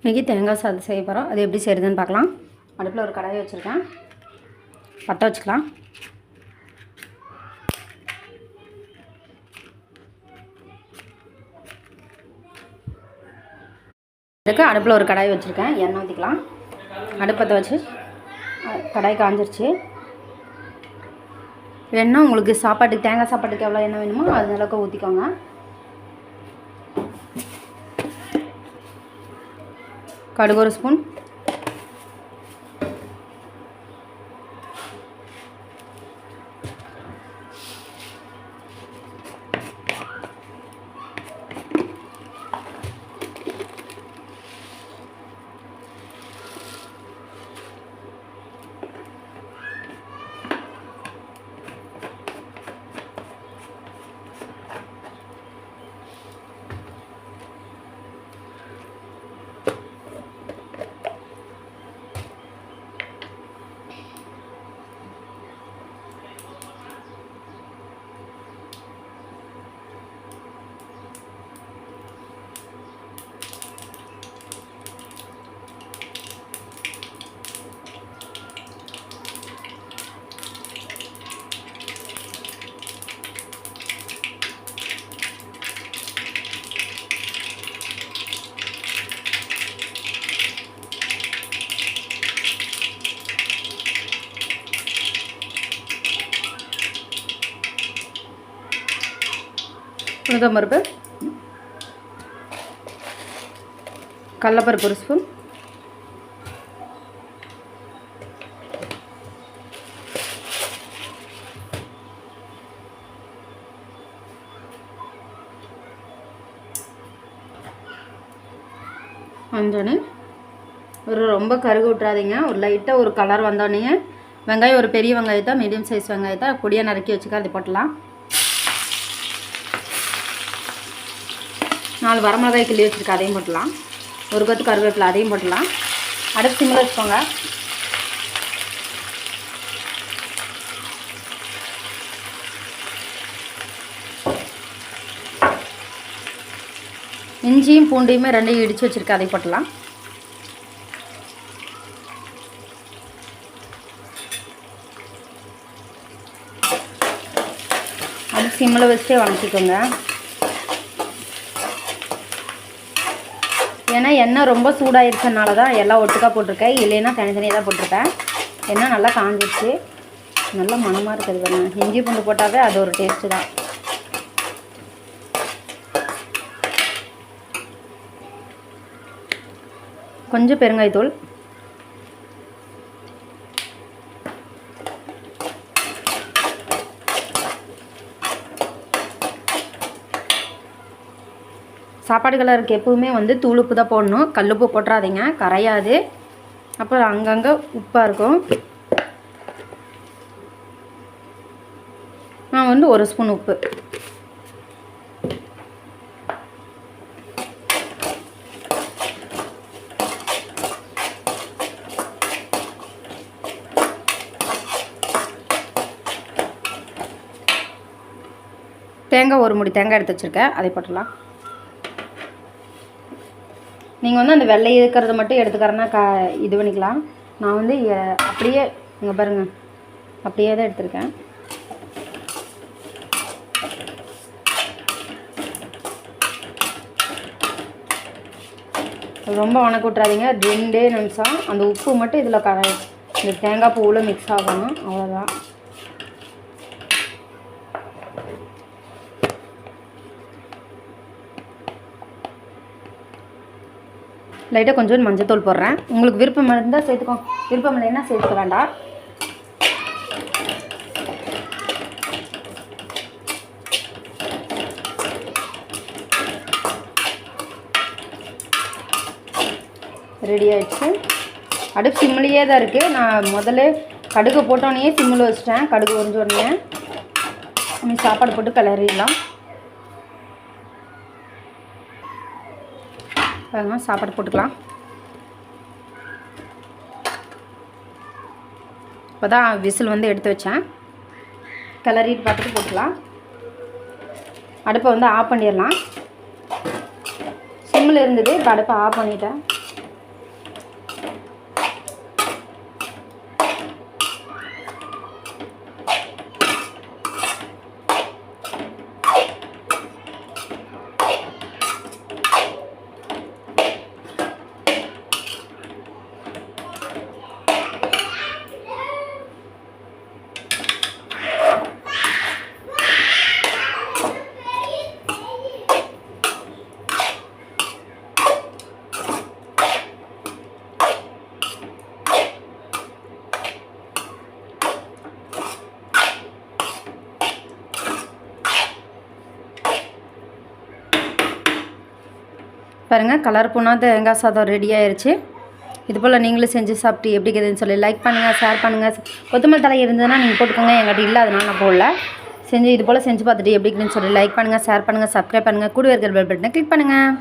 இன்றைக்கி தேங்காய் சாதம் செய்ய போகிறோம். அது எப்படி செய்கிறதுன்னு பார்க்கலாம். அடுப்பில் ஒரு கடாயை வச்சுருக்கேன். பற்ற வச்சுக்கலாம். அதுக்கு அடுப்பில் ஒரு கடாயை வச்சுருக்கேன். எண்ணெய் ஊற்றிக்கலாம். அடுப்பத்தை வச்சு கடாய் காஞ்சிருச்சு. எண்ணெய் உங்களுக்கு சாப்பாட்டுக்கு தேங்காய் சாப்பாட்டுக்கு எவ்வளோ எண்ணெய் வேணுமோ அது அளவுக்கு ஊற்றிக்கோங்க. கடுகு ஒரு ஸ்பூன், உளுந்தம்பருப்பு, கடலைப்பருப்பு ஒரு ஸ்பூன், மஞ்சள் ரொம்ப கருகு விட்றாதீங்க. ஒரு லைட்டாக ஒரு கலர் வந்தோடனே வெங்காயம் ஒரு பெரிய வெங்காயத்தை மீடியம் சைஸ் வெங்காயத்தை பொடியாக நறுக்கி வச்சுக்க அது போட்டலாம். 4 வரமிளகாய் கிள்ளி வச்சுருக்க அதையும் போட்டலாம். ஒரு கொத்து கருவேப்பிலை அதையும் போட்டலாம். அடுப்பு சிம்மில் வச்சுக்கோங்க. இஞ்சியும் பூண்டையுமே ரெண்டையும் இடித்து வச்சுருக்க அதை போட்டலாம். அடுப்பு சிம்மில் வச்சுட்டே வணக்கிக்கோங்க. ஏன்னா எண்ணெய் ரொம்ப சூடாகிடுச்சனால தான் எல்லாம் ஒட்டுக்காக போட்டிருக்கேன். இல்லைன்னா தனித்தனியாக தான் போட்டிருக்கேன். எண்ணெய் நல்லா காஞ்சிடுச்சு. நல்லா மணமாக இருக்குது பாருங்க. இஞ்சி பூண்டு போட்டாவே அது ஒரு டேஸ்ட்டு தான். கொஞ்சம் பெருங்காயத்தூள், சாப்பாடு கலருக்கு எப்பவுமே தூள் உப்பு தான் போடணும். கல்லுப்பு போட்டுறாதீங்க, கரையாது. அப்புறம் அங்கங்கே உப்பாக இருக்கும். நான் 1 ஸ்பூன் உப்பு, தேங்காய் ஒரு மூடி தேங்காய் எடுத்து வச்சுருக்கேன் அதை போட்டுடலாம். நீங்கள் அந்த வெள்ளை இருக்கிறத மட்டும் எடுத்துக்கிறேன்னா இது பண்ணிக்கலாம். நான் அப்படியே இங்கே பாருங்கள், அப்படியே தான் எடுத்திருக்கேன். ரொம்ப வணக்க விட்றாதீங்க. 2 நிமிஷம் அந்த உப்பு மட்டும் இதில் இந்த தேங்காய் பூவில் மிக்ஸ் ஆகணும், அவ்வளோதான். லைட்டாக கொஞ்சம் மஞ்சத்தூள் போடுறேன். உங்களுக்கு விருப்பம் இருந்தால் சேர்த்துக்கோங்க, விருப்பம் இல்லைன்னா சேர்த்துக்க வேண்டாம். ரெடி ஆகிடுச்சு. அடுப்பு சிம்மிலேயே தான் இருக்குது. நான் முதல்ல கடுகு போட்டோன்னே சிம்மில் வச்சுட்டேன். கடுகு உறிஞ்சோடனே சாப்பாடு போட்டு கிளறிடலாம். சாப்பாடு போட்டுக்கலாம். இப்போ தான் விசில் எடுத்து வச்சேன். கிளறிட்டு பார்த்துட்டு போட்டுக்கலாம். அடுப்பை ஆஃப் பண்ணிடலாம். சிம்மில் இருந்தது, இப்போ அடுப்பை ஆஃப் பண்ணிட்டேன். பாருங்கள் கலர்ஃபுல்லாக தேங்காய் சாதம் ரெடி ஆயிடுச்சு. இது போல் நீங்களும் செஞ்சு சாப்பிட்டு எப்படி இருக்குதுன்னு சொல்லி லைக் பண்ணுங்கள், ஷேர் பண்ணுங்கள். கொத்தமல்லி தழை இருந்ததுன்னா நீங்கள் போட்டுக்கோங்க, எங்கிட்ட இல்லை அதனால் நான் போடல. செஞ்சு இது போல் செஞ்சு பார்த்துட்டு எப்படி இருக்குதுன்னு சொல்லி லைக் பண்ணுங்கள், ஷேர் பண்ணுங்கள், சப்ஸ்கிரைப் பண்ணுங்கள், கூட இருக்கிற பெல் பட்டனை கிளிக் பண்ணுங்கள்.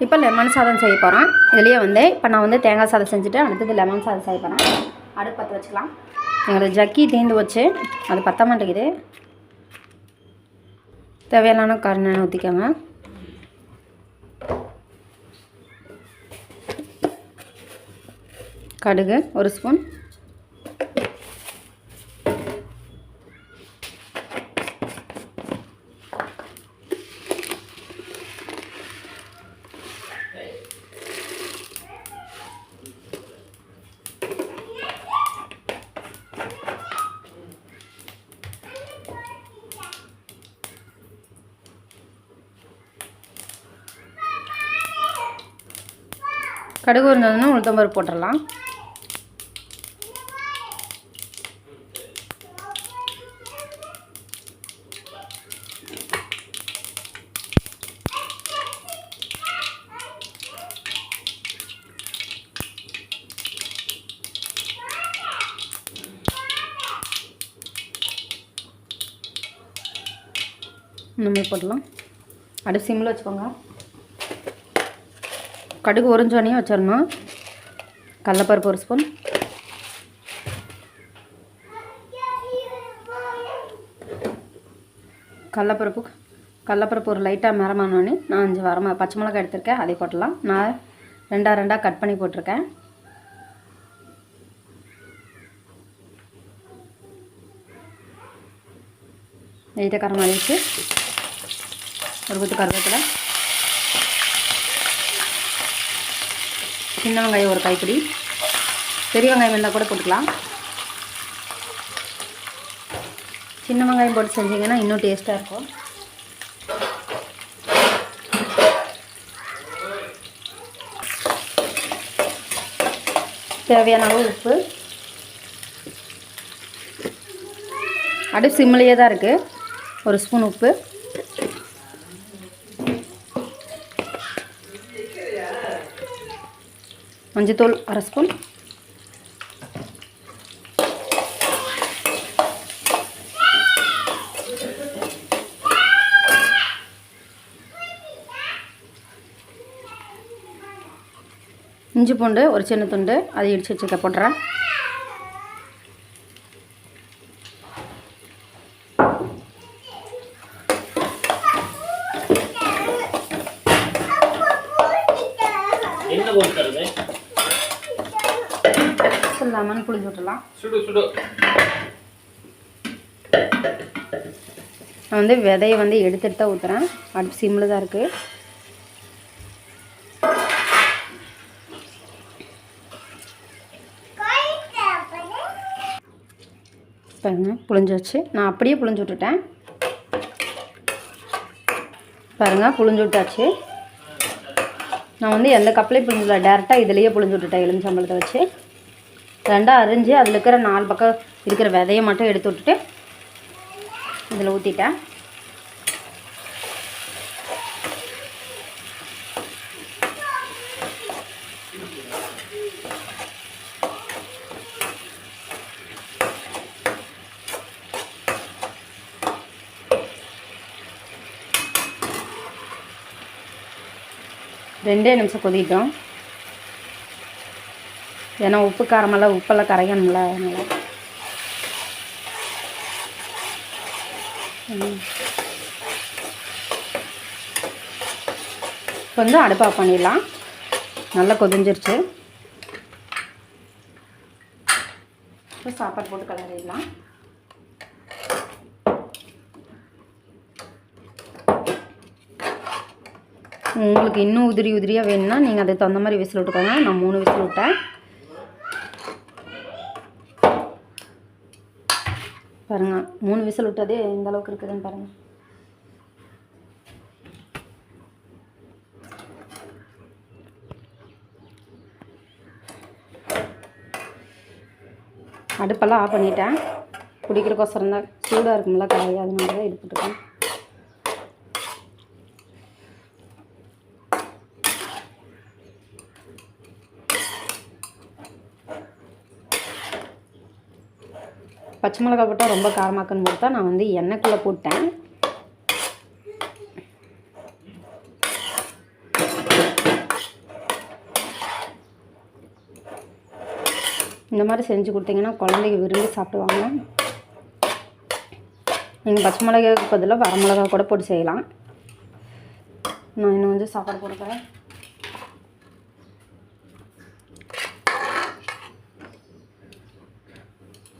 இப்போ லெமன் சாதம் செய்ய போகிறேன். இதுலேயே இப்போ நான் தேங்காய் சாதம் செஞ்சுட்டு அடுத்தது லெமன் சாதம் செய்ய போகிறேன். அடுப்பு பற்ற வச்சுக்கலாம். எங்களோட ஜக்கி தீர்ந்து வச்சு அது பற்ற மாட்டேங்குது. தேவையான கருணை ஊற்றிக்கோங்க. கடுகு 1 ஸ்பூன், கடுகு இருந்ததுன்னா உளுத்தம்பருப்பு போட்டுடலாம். நம்ம போடலாம். அடுப்பு சிம்மில் வச்சுக்கோங்க. கடுகு உறிஞ்சோனையே வச்சிடணும். கடலப்பருப்பு 1 ஸ்பூன், கடலப்பருப்பு ஒரு லைட்டாக மரமானோடனே நான் 5 பச்சை மிளகாய் எடுத்திருக்கேன், அதை போட்டலாம். நான் 2 கட் பண்ணி போட்டிருக்கேன். லைட்டாக காரம் அடிச்சு ஒரு கொத்து கருவேப்பிலை, சின்ன வெங்காயம் 1 கைப்பிடி, பெரிய வெங்காயம் இருந்தால் கூட போட்டுக்கலாம். சின்ன வெங்காயம் போட்டு செஞ்சிங்கன்னா இன்னும் டேஸ்ட்டாக இருக்கும். தேவையான அளவு உப்பு. அடுப்பு சிம்மிலேயே தான் இருக்குது. 1 ஸ்பூன் உப்பு, மஞ்சத்தூள் 1/2 ஸ்பூன், இஞ்சி பூண்டு 1 சின்ன துண்டு அதை இடித்து வச்சுக்க போட்டுறேன். லெமன் புளிஞ்சு விட்டுலாம். நான் விதையை எடுத்துட்டு தான் ஊற்றுறேன். அடுப்பு சிம்மில் தான் இருக்குது. பாருங்கள் புளிஞ்சாச்சு. நான் அப்படியே புளிஞ்சு விட்டுட்டேன். பாருங்கள் புளிஞ்சு விட்டாச்சு. நான் எந்த கப்லேயும் புளிஞ்சிடல, டேரெக்டாக இதிலேயே புளிஞ்சு விட்டுட்டேன். எலுமிச்சம்பழத்தை வச்சு 2 அரிஞ்சு அதில் இருக்கிற 4 பக்கம் இருக்கிற விதையை மட்டும் எடுத்து விட்டுட்டு இதில் ஊற்றிட்டேன். ரெண்டே நிமிஷம் கொதிட்டோம். ஏன்னா உப்பெல்லாம் கரையணும்ல, அதனால் இப்போ அடுப்பு ஆஃப் பண்ணிடலாம். நல்லா கொதிஞ்சிருச்சு. இப்போ சாப்பாடு போட்டு கலரிடலாம். உங்களுக்கு இன்னும் உதிரியாக வேணும்னா நீங்கள் அதுக்கு தகுந்த மாதிரி விசில் விட்டுக்கோங்க. நான் 3 விசில் விட்டேன். பாருங்கள் 3 விசில் விட்டதே எந்த அளவுக்கு இருக்குதுன்னு பாருங்கள். அடுப்பெல்லாம் ஆஃப் பண்ணிட்டேன். குடிக்கிறக்கோசரம் தான், சூடாக இருக்கும்ல கடாய், அதனால தான் இது போட்டுருக்கேன். பச்சை மிளகாய் போட்டால் ரொம்ப காரமாக்குன்னு போட்டு நான் வந்து எண்ணெய்க்குள்ளே போட்டேன். இந்த மாதிரி செஞ்சு கொடுத்தீங்கன்னா குழந்தைங்க விரும்பி சாப்பிடுவாங்க. நீங்கள் பச்சை மிளகாய்க்கு பதிலாக வர மிளகாய் கூட போட்டு செய்யலாம். நான் இன்னும் வந்து சாப்பாடு போடுறேன்.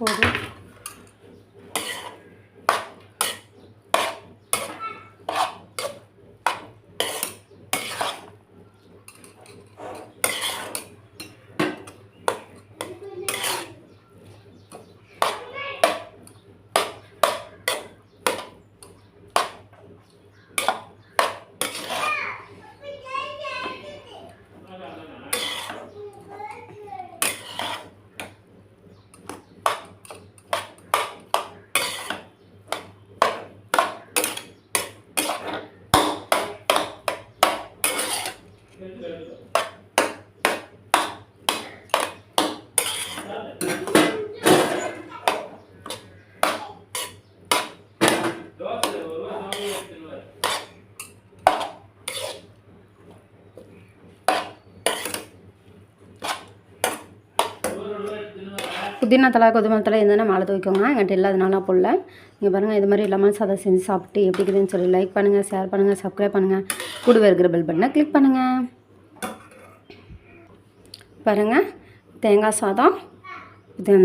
போதும். புதினா தலை கொத்தமல்லி தலை இருந்ததுன்னா மேலே துவைக்கோங்க. என்கிட்ட இல்லாதனால நான் போடல. நீங்கள் பாருங்கள், இது மாதிரி லெமன் சாதம் செஞ்சு சாப்பிட்டு எப்படி இருக்குதுன்னு சொல்லி லைக் பண்ணுங்கள், ஷேர் பண்ணுங்கள், சப்ஸ்கிரைப் பண்ணுங்கள், கூடவே இருக்கிற பெல் பட்டனை கிளிக் பண்ணுங்கள். பாருங்கள், தேங்காய் சாதம், இது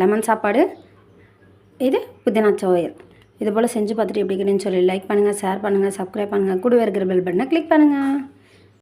லெமன் சாப்பாடு, இது புதினா துவையல். இது போல் செஞ்சு பார்த்துட்டு எப்படி இருக்குதுன்னு சொல்லி லைக் பண்ணுங்கள், ஷேர் பண்ணுங்கள், சப்ஸ்கிரைப் பண்ணுங்கள், கூடவே இருக்கிற பெல் பட்டனை கிளிக் பண்ணுங்கள்.